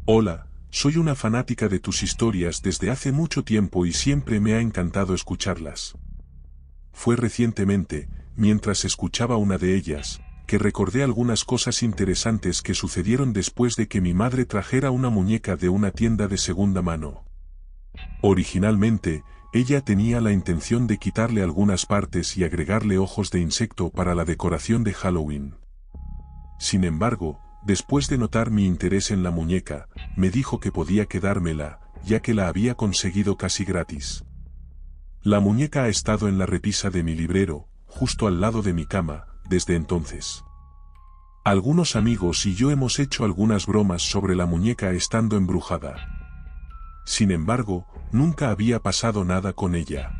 Hola, soy una fanática de tus historias desde hace mucho tiempo y siempre me ha encantado escucharlas. Fue recientemente, mientras escuchaba una de ellas, que recordé algunas cosas interesantes que sucedieron después de que mi madre trajera una muñeca de una tienda de segunda mano. Originalmente, ella tenía la intención de quitarle algunas partes y agregarle ojos de insecto para la decoración de Halloween. Sin embargo, después de notar mi interés en la muñeca, me dijo que podía quedármela, ya que la había conseguido casi gratis. La muñeca ha estado en la repisa de mi librero, justo al lado de mi cama, desde entonces. Algunos amigos y yo hemos hecho algunas bromas sobre la muñeca estando embrujada. Sin embargo, nunca había pasado nada con ella.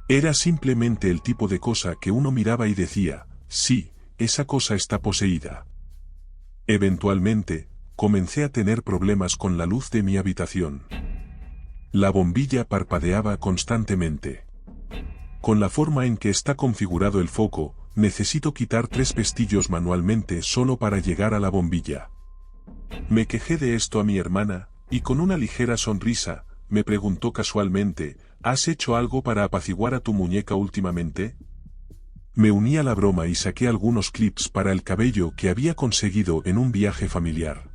Era simplemente el tipo de cosa que uno miraba y decía, sí, esa cosa está poseída. Eventualmente, comencé a tener problemas con la luz de mi habitación. La bombilla parpadeaba constantemente. Con la forma en que está configurado el foco, necesito quitar 3 pestillos manualmente solo para llegar a la bombilla. Me quejé de esto a mi hermana, y con una ligera sonrisa, me preguntó casualmente, ¿has hecho algo para apaciguar a tu muñeca últimamente? Me uní a la broma y saqué algunos clips para el cabello que había conseguido en un viaje familiar.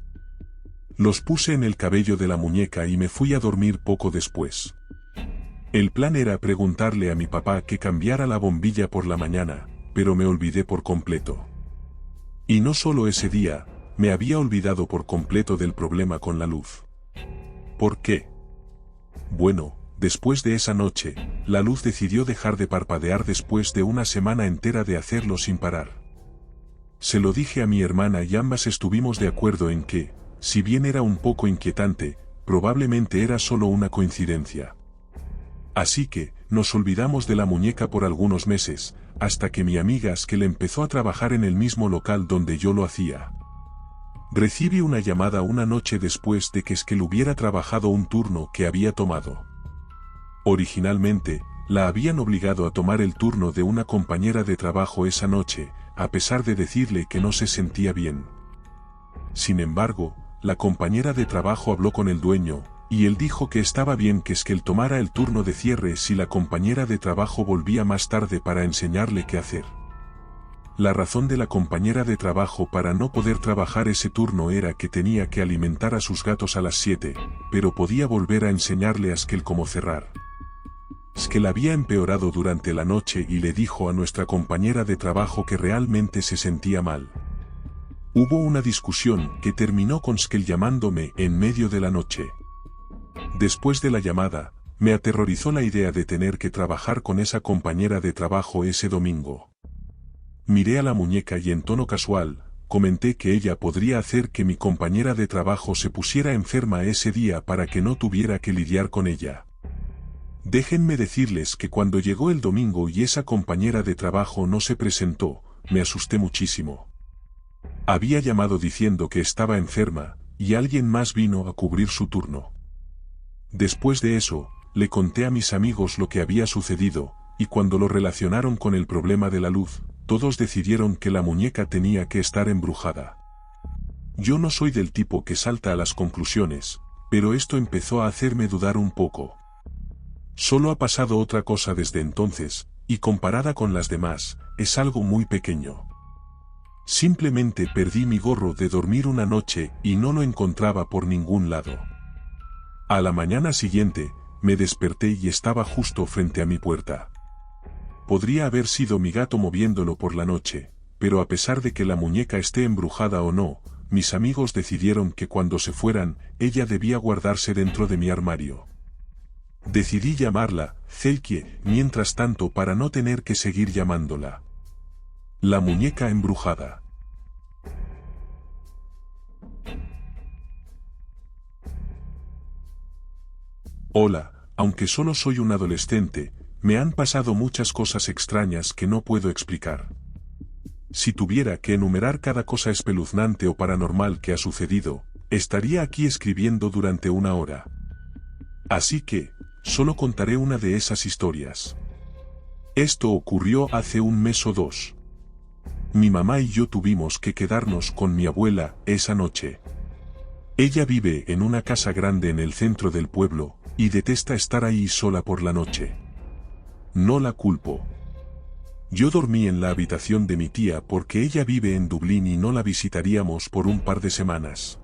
Los puse en el cabello de la muñeca y me fui a dormir poco después. El plan era preguntarle a mi papá que cambiara la bombilla por la mañana, pero me olvidé por completo. Y no solo ese día, me había olvidado por completo del problema con la luz. ¿Por qué? Bueno, después de esa noche, la luz decidió dejar de parpadear después de una semana entera de hacerlo sin parar. Se lo dije a mi hermana y ambas estuvimos de acuerdo en que, si bien era un poco inquietante, probablemente era solo una coincidencia. Así que, nos olvidamos de la muñeca por algunos meses, hasta que mi amiga Skel empezó a trabajar en el mismo local donde yo lo hacía. Recibí una llamada una noche después de que Skel hubiera trabajado un turno que había tomado. Originalmente, la habían obligado a tomar el turno de una compañera de trabajo esa noche, a pesar de decirle que no se sentía bien. Sin embargo, la compañera de trabajo habló con el dueño, y él dijo que estaba bien que Skel tomara el turno de cierre si la compañera de trabajo volvía más tarde para enseñarle qué hacer. La razón de la compañera de trabajo para no poder trabajar ese turno era que tenía que alimentar a sus gatos a las 7, pero podía volver a enseñarle a Skel cómo cerrar. Skel había empeorado durante la noche y le dijo a nuestra compañera de trabajo que realmente se sentía mal. Hubo una discusión que terminó con Skel llamándome en medio de la noche. Después de la llamada, me aterrorizó la idea de tener que trabajar con esa compañera de trabajo ese domingo. Miré a la muñeca y en tono casual, comenté que ella podría hacer que mi compañera de trabajo se pusiera enferma ese día para que no tuviera que lidiar con ella. Déjenme decirles que cuando llegó el domingo y esa compañera de trabajo no se presentó, me asusté muchísimo. Había llamado diciendo que estaba enferma, y alguien más vino a cubrir su turno. Después de eso, le conté a mis amigos lo que había sucedido, y cuando lo relacionaron con el problema de la luz, todos decidieron que la muñeca tenía que estar embrujada. Yo no soy del tipo que salta a las conclusiones, pero esto empezó a hacerme dudar un poco. Solo ha pasado otra cosa desde entonces, y comparada con las demás, es algo muy pequeño. Simplemente perdí mi gorro de dormir una noche y no lo encontraba por ningún lado. A la mañana siguiente, me desperté y estaba justo frente a mi puerta. Podría haber sido mi gato moviéndolo por la noche, pero a pesar de que la muñeca esté embrujada o no, mis amigos decidieron que cuando se fueran, ella debía guardarse dentro de mi armario. Decidí llamarla Zelkie, mientras tanto para no tener que seguir llamándola. La muñeca embrujada. Hola, aunque solo soy un adolescente, me han pasado muchas cosas extrañas que no puedo explicar. Si tuviera que enumerar cada cosa espeluznante o paranormal que ha sucedido, estaría aquí escribiendo durante una hora. Así que, solo contaré una de esas historias. Esto ocurrió hace un mes o 2. Mi mamá y yo tuvimos que quedarnos con mi abuela esa noche. Ella vive en una casa grande en el centro del pueblo, y detesta estar ahí sola por la noche. No la culpo. Yo dormí en la habitación de mi tía porque ella vive en Dublín y no la visitaríamos por un par de semanas.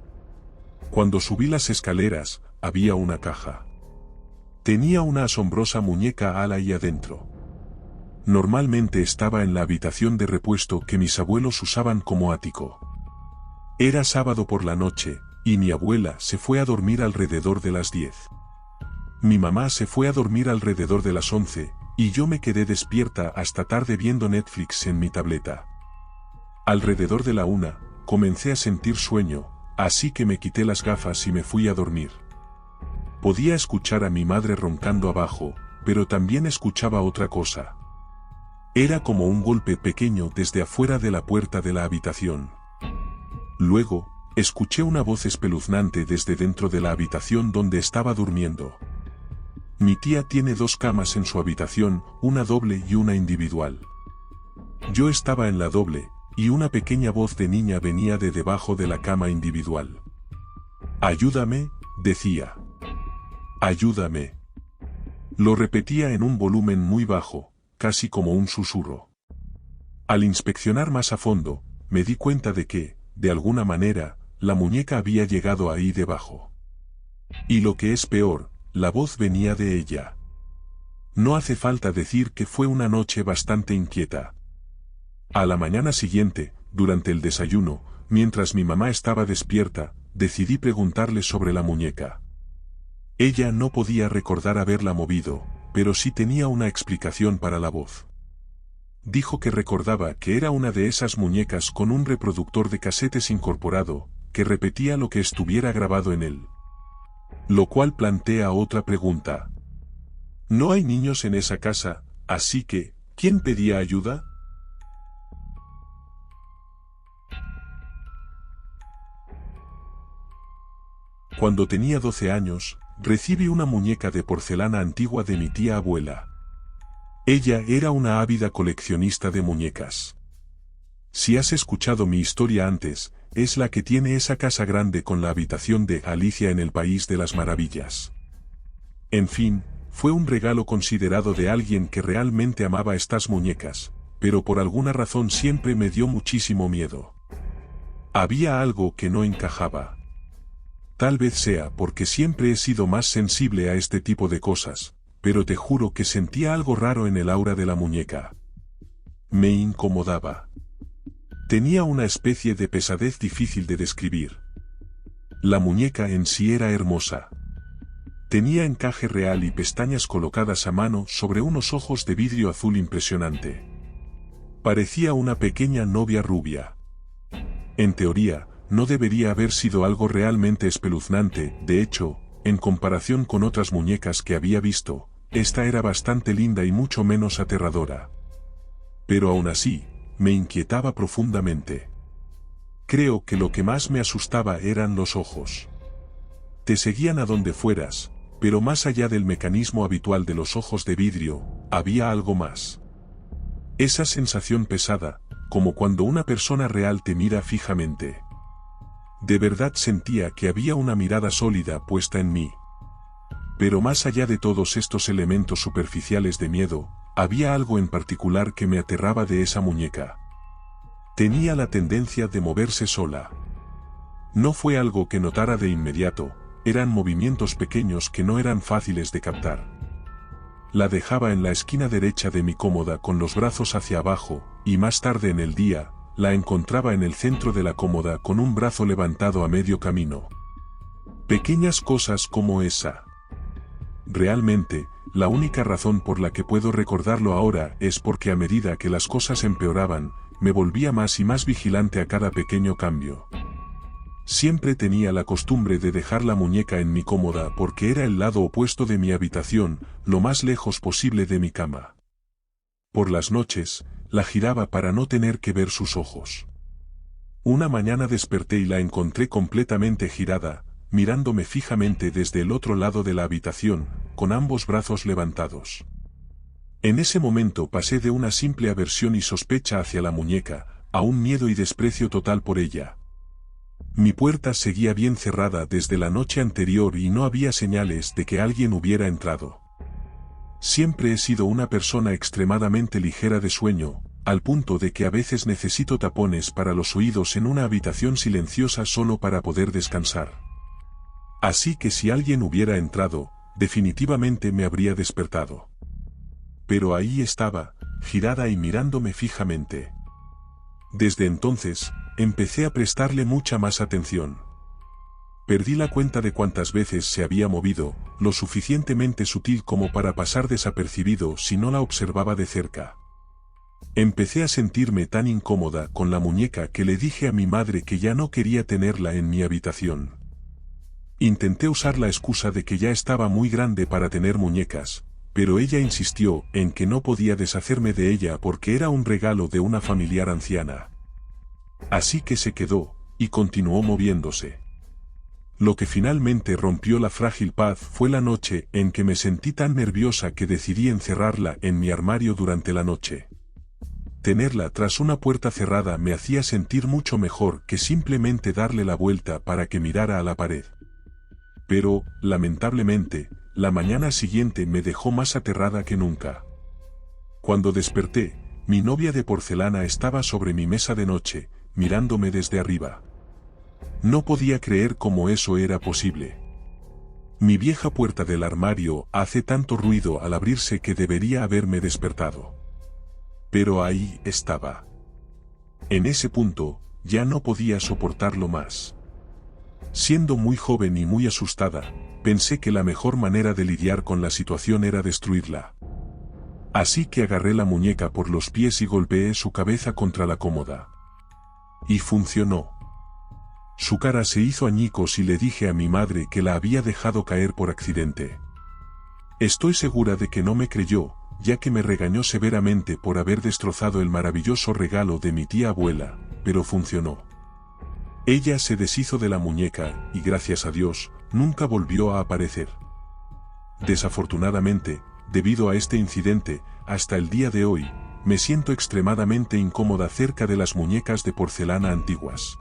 Cuando subí las escaleras, había una caja. Tenía una asombrosa muñeca ala ahí adentro. Normalmente estaba en la habitación de repuesto que mis abuelos usaban como ático. Era sábado por la noche, y mi abuela se fue a dormir alrededor de las 10. Mi mamá se fue a dormir alrededor de las 11, y yo me quedé despierta hasta tarde viendo Netflix en mi tableta. Alrededor de la 1, comencé a sentir sueño, así que me quité las gafas y me fui a dormir. Podía escuchar a mi madre roncando abajo, pero también escuchaba otra cosa. Era como un golpe pequeño desde afuera de la puerta de la habitación. Luego, escuché una voz espeluznante desde dentro de la habitación donde estaba durmiendo. Mi tía tiene 2 camas en su habitación, una doble y una individual. Yo estaba en la doble, y una pequeña voz de niña venía de debajo de la cama individual. «Ayúdame», decía. «Ayúdame». Lo repetía en un volumen muy bajo, casi como un susurro. Al inspeccionar más a fondo, me di cuenta de que, de alguna manera, la muñeca había llegado ahí debajo. Y lo que es peor, la voz venía de ella. No hace falta decir que fue una noche bastante inquieta. A la mañana siguiente, durante el desayuno, mientras mi mamá estaba despierta, decidí preguntarle sobre la muñeca. Ella no podía recordar haberla movido, pero sí tenía una explicación para la voz. Dijo que recordaba que era una de esas muñecas con un reproductor de casetes incorporado, que repetía lo que estuviera grabado en él. Lo cual plantea otra pregunta. No hay niños en esa casa, así que, ¿quién pedía ayuda? Cuando tenía 12 años, recibí una muñeca de porcelana antigua de mi tía abuela. Ella era una ávida coleccionista de muñecas. Si has escuchado mi historia antes, es la que tiene esa casa grande con la habitación de Alicia en el País de las Maravillas. En fin, fue un regalo considerado de alguien que realmente amaba estas muñecas, pero por alguna razón siempre me dio muchísimo miedo. Había algo que no encajaba. Tal vez sea porque siempre he sido más sensible a este tipo de cosas, pero te juro que sentía algo raro en el aura de la muñeca. Me incomodaba. Tenía una especie de pesadez difícil de describir. La muñeca en sí era hermosa. Tenía encaje real y pestañas colocadas a mano sobre unos ojos de vidrio azul impresionante. Parecía una pequeña novia rubia. En teoría, no debería haber sido algo realmente espeluznante, de hecho, en comparación con otras muñecas que había visto, esta era bastante linda y mucho menos aterradora. Pero aún así, me inquietaba profundamente. Creo que lo que más me asustaba eran los ojos. Te seguían a donde fueras, pero más allá del mecanismo habitual de los ojos de vidrio, había algo más. Esa sensación pesada, como cuando una persona real te mira fijamente. De verdad sentía que había una mirada sólida puesta en mí. Pero más allá de todos estos elementos superficiales de miedo, había algo en particular que me aterraba de esa muñeca. Tenía la tendencia de moverse sola. No fue algo que notara de inmediato, eran movimientos pequeños que no eran fáciles de captar. La dejaba en la esquina derecha de mi cómoda con los brazos hacia abajo, y más tarde en el día, la encontraba en el centro de la cómoda con un brazo levantado a medio camino. Pequeñas cosas como esa. Realmente, la única razón por la que puedo recordarlo ahora es porque a medida que las cosas empeoraban, me volvía más y más vigilante a cada pequeño cambio. Siempre tenía la costumbre de dejar la muñeca en mi cómoda porque era el lado opuesto de mi habitación, lo más lejos posible de mi cama. Por las noches, la giraba para no tener que ver sus ojos. Una mañana desperté y la encontré completamente girada, mirándome fijamente desde el otro lado de la habitación, con ambos brazos levantados. En ese momento pasé de una simple aversión y sospecha hacia la muñeca, a un miedo y desprecio total por ella. Mi puerta seguía bien cerrada desde la noche anterior y no había señales de que alguien hubiera entrado. Siempre he sido una persona extremadamente ligera de sueño, al punto de que a veces necesito tapones para los oídos en una habitación silenciosa solo para poder descansar. Así que si alguien hubiera entrado, definitivamente me habría despertado. Pero ahí estaba, girada y mirándome fijamente. Desde entonces, empecé a prestarle mucha más atención. Perdí la cuenta de cuántas veces se había movido, lo suficientemente sutil como para pasar desapercibido si no la observaba de cerca. Empecé a sentirme tan incómoda con la muñeca que le dije a mi madre que ya no quería tenerla en mi habitación. Intenté usar la excusa de que ya estaba muy grande para tener muñecas, pero ella insistió en que no podía deshacerme de ella porque era un regalo de una familiar anciana. Así que se quedó, y continuó moviéndose. Lo que finalmente rompió la frágil paz fue la noche en que me sentí tan nerviosa que decidí encerrarla en mi armario durante la noche. Tenerla tras una puerta cerrada me hacía sentir mucho mejor que simplemente darle la vuelta para que mirara a la pared. Pero, lamentablemente, la mañana siguiente me dejó más aterrada que nunca. Cuando desperté, mi novia de porcelana estaba sobre mi mesa de noche, mirándome desde arriba. No podía creer cómo eso era posible. Mi vieja puerta del armario hace tanto ruido al abrirse que debería haberme despertado. Pero ahí estaba. En ese punto, ya no podía soportarlo más. Siendo muy joven y muy asustada, pensé que la mejor manera de lidiar con la situación era destruirla. Así que agarré la muñeca por los pies y golpeé su cabeza contra la cómoda. Y funcionó. Su cara se hizo añicos y le dije a mi madre que la había dejado caer por accidente. Estoy segura de que no me creyó, ya que me regañó severamente por haber destrozado el maravilloso regalo de mi tía abuela, pero funcionó. Ella se deshizo de la muñeca y gracias a Dios, nunca volvió a aparecer. Desafortunadamente, debido a este incidente, hasta el día de hoy, me siento extremadamente incómoda cerca de las muñecas de porcelana antiguas.